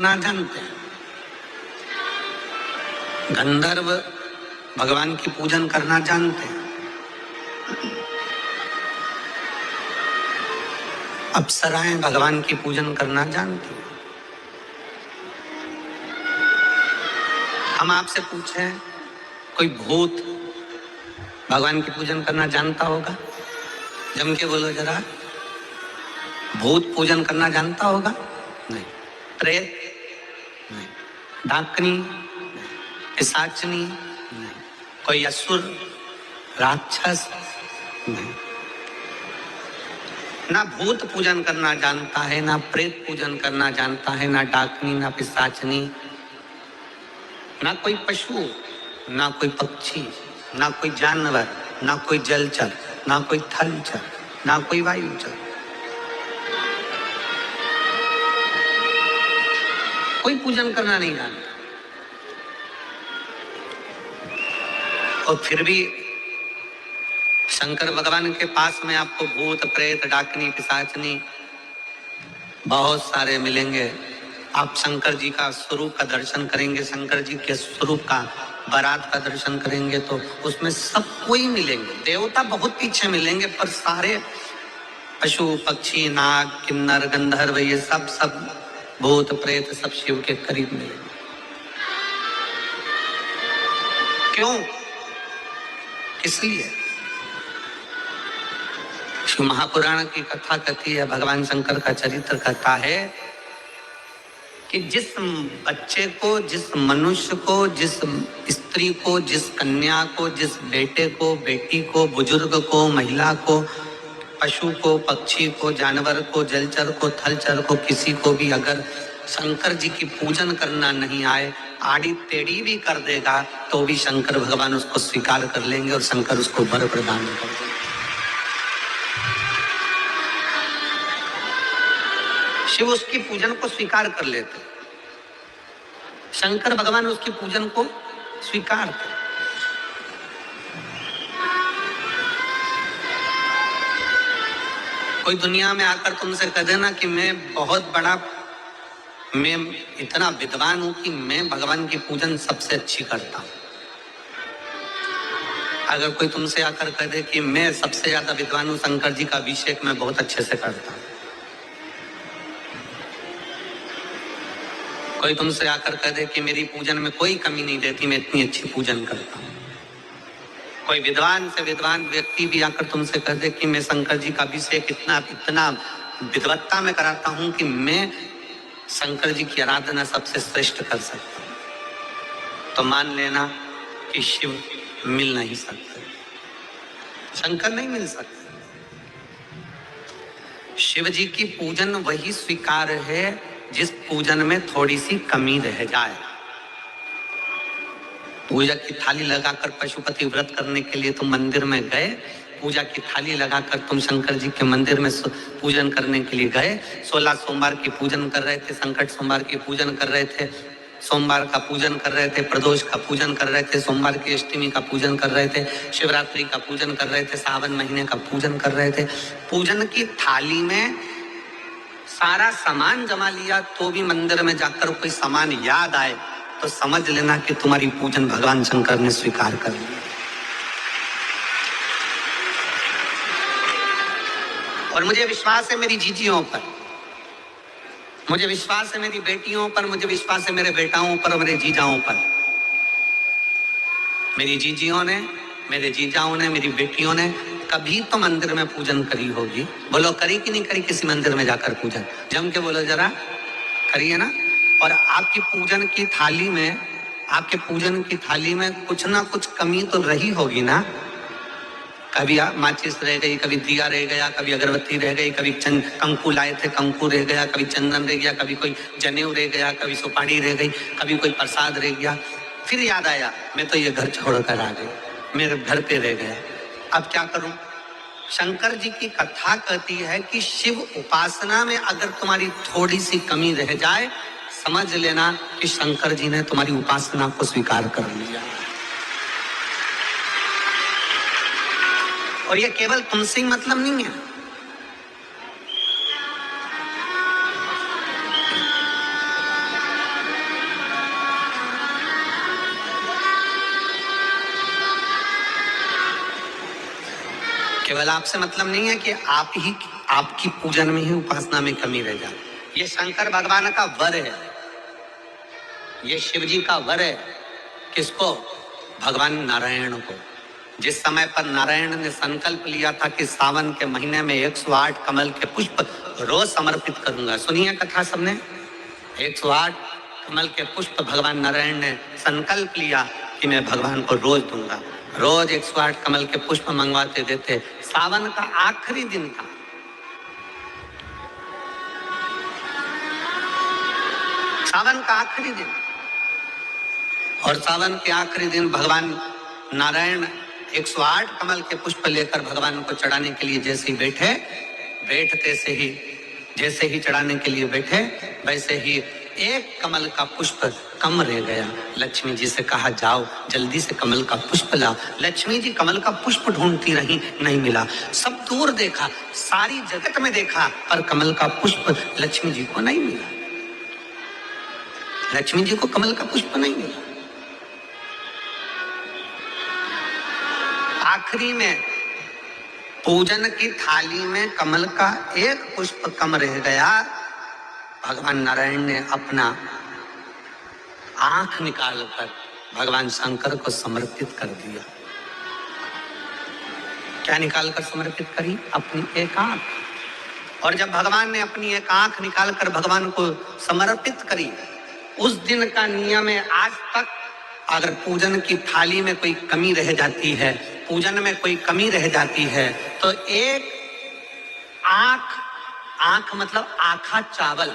करना जानते हैं, गंधर्व भगवान की पूजन करना जानते हैं, अप्सराएं भगवान की पूजन करना जानती हैं। हम आपसे पूछें, कोई भूत भगवान की पूजन करना जानता होगा? जम के बोलो जरा, भूत पूजन करना जानता होगा? नहीं। प्रेत? नहीं। डाकनी? पिशाचनी? नहीं। कोई असुर, राक्षस? नहीं। ना भूत पूजन करना जानता है, ना प्रेत पूजन करना जानता है, ना डाकनी, ना पिशाचनी, ना कोई पशु, ना कोई पक्षी, ना कोई जानवर, ना कोई जलचर, ना कोई थलचर, ना कोई वायुचर। कोई पूजन करना नहीं जानता। और फिर भी शंकर भगवान के पास में आपको भूत, प्रेत, डाकनी, पिशाचनी बहुत सारे मिलेंगे। आप शंकर जी का स्वरूप का दर्शन करेंगे, शंकर जी के स्वरूप का बारात का दर्शन करेंगे तो उसमें सब कोई मिलेंगे। देवता बहुत पीछे मिलेंगे, पर सारे पशु, पक्षी, नाग, किन्नर, गंधर्व, ये सब भूत, प्रेत सब शिव के करीब मिलेंगे। क्यों? इसलिए शिव महापुराण की कथा कहती है, भगवान शंकर का चरित्र कहता है कि जिस बच्चे को, जिस मनुष्य को, जिस स्त्री को, जिस कन्या को, जिस बेटे को, बेटी को, बुजुर्ग को, महिला को, पशु को, पक्षी को, जानवर को, जलचर को, थलचर को, किसी को भी अगर शंकर जी की पूजन करना नहीं आए, आड़ी टेढ़ी भी कर देगा तो भी शंकर भगवान उसको स्वीकार कर लेंगे और शंकर उसको वर प्रदान कर देंगे। शिव उसकी पूजन को स्वीकार कर लेते, शंकर भगवान उसकी पूजन को स्वीकार कर। कोई दुनिया में आकर तुमसे कह देना कि मैं बहुत बड़ा, मैं इतना विद्वान हूं कि मैं भगवान की पूजन सबसे अच्छी करता हूं। अगर कोई तुमसे आकर कह दे कि मैं सबसे ज्यादा विद्वान हूं, शंकर जी का अभिषेक मैं बहुत अच्छे से करता हूं। कोई तुमसे आकर कह दे कि मेरी पूजन में कोई कमी नहीं रहती, मैं इतनी अच्छी पूजन करता हूं। कोई विद्वान से विद्वान व्यक्ति भी आकर तुमसे कह दे कि मैं शंकर जी का अभिषेक इतना विद्वत्ता में कराता हूं कि मैं शंकर जी की आराधना सबसे श्रेष्ठ कर सकता हूं, तो मान लेना कि शिव मिल नहीं सकते, शंकर नहीं मिल सकते। शिव जी की पूजन वही स्वीकार है जिस पूजन में थोड़ी सी कमी रह जाए। पूजा की थाली लगाकर पशुपति व्रत करने के लिए तुम मंदिर में गए, पूजा की थाली लगाकर तुम शंकर जी के मंदिर में पूजन करने के लिए गए, 16 सोमवार की पूजन कर रहे थे, संकट सोमवार की पूजन कर रहे थे, सोमवार का पूजन कर रहे थे, प्रदोष का पूजन कर रहे थे, सोमवार की अष्टमी का पूजन कर रहे थे, शिवरात्रि का पूजन कर रहे थे, सावन महीने का पूजन कर रहे थे। पूजन की थाली में सारा सामान जमा लिया तो भी मंदिर में जाकर कोई सामान याद आए तो समझ लेना कि तुम्हारी पूजन भगवान शंकर ने स्वीकार कर लिया। और मुझे विश्वास है मेरी जीजियों पर, मुझे विश्वास है मेरी बेटियों पर, मुझे विश्वास है मेरे बेटाओं पर और मेरे जीजाओं पर। मेरी जीजियों ने, मेरे जीजाओं ने, मेरी बेटियों ने कभी तो मंदिर में पूजन करी होगी। बोलो करी कि नहीं करी किसी मंदिर में जाकर पूजन? जम के बोलो जरा, करी है ना? और आपकी पूजन की थाली में, आपके पूजन की थाली में कुछ ना कुछ कमी तो रही होगी ना। कभी माचिस रह गई, कभी दिया रह गया, कभी अगरबत्ती रह गई, कभी कंकु लाए थे कंकु रह गया, कभी चंदन रह गया, कभी कोई जनेऊ रह गया, कभी सुपारी रह गई, कभी कोई प्रसाद रह गया। फिर याद आया मैं तो ये घर छोड़कर आ गई, मेरे घर पे रह गया, अब क्या करूं? शंकर जी की कथा कहती है कि शिव उपासना में अगर तुम्हारी थोड़ी सी कमी रह जाए, समझ लेना कि शंकर जी ने तुम्हारी उपासना को स्वीकार कर लिया। और ये केवल तुमसे ही मतलब नहीं है, केवल आपसे मतलब नहीं है कि आपकी पूजन में ही, उपासना में कमी रह जाए। ये शंकर भगवान का वर है, ये शिव जी का वर है। किसको? भगवान नारायण को। जिस समय पर नारायण ने संकल्प लिया था कि सावन के महीने में 108 कमल के पुष्प रोज समर्पित करूंगा। सुनिए कथा सबने। 108 कमल के पुष्प भगवान नारायण ने संकल्प लिया कि मैं भगवान को रोज दूंगा। रोज 108 कमल के पुष्प मंगवाते देते। सावन का आखिरी दिन था। सावन का आखिरी दिन, और सावन के आखिरी दिन भगवान नारायण 108 कमल के पुष्प लेकर भगवान को चढ़ाने के लिए जैसे ही जैसे ही चढ़ाने के लिए बैठे, वैसे ही एक कमल का पुष्प कम रह गया। लक्ष्मी जी से कहा, जाओ जल्दी से कमल का पुष्प लाओ। लक्ष्मी जी कमल का पुष्प ढूंढती रही, नहीं मिला। सब दूर देखा, सारी जगत में देखा, पर कमल का पुष्प लक्ष्मी जी को नहीं मिला। लक्ष्मी जी को कमल का पुष्प नहीं मिला। आखिरी में पूजन की थाली में कमल का एक पुष्प कम रह गया। भगवान नारायण ने अपना आंख निकालकर भगवान शंकर को समर्पित कर दिया। क्या निकालकर समर्पित करी? अपनी एक आंख। और जब भगवान ने अपनी एक आंख निकालकर भगवान को समर्पित करी, उस दिन का नियम है, आज तक अगर पूजन की थाली में कोई कमी रह जाती है, पूजन में कोई कमी रह जाती है, तो एक आंख मतलब आखा चावल।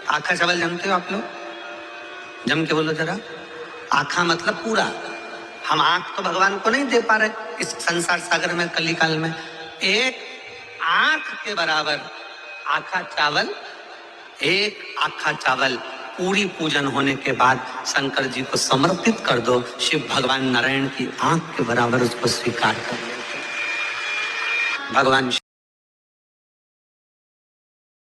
आखा चावल जानते हो आप लोग? जम के बोलो जरा। आखा मतलब पूरा। हम आंख तो भगवान को नहीं दे पा रहे इस संसार सागर में, कलिकाल में। एक आंख के बराबर आखा चावल, एक आखा चावल पूरी पूजन होने के बाद शंकर जी को समर्पित कर दो। शिव भगवान नारायण की आंख के बराबर उसको स्वीकार कर दो। भगवान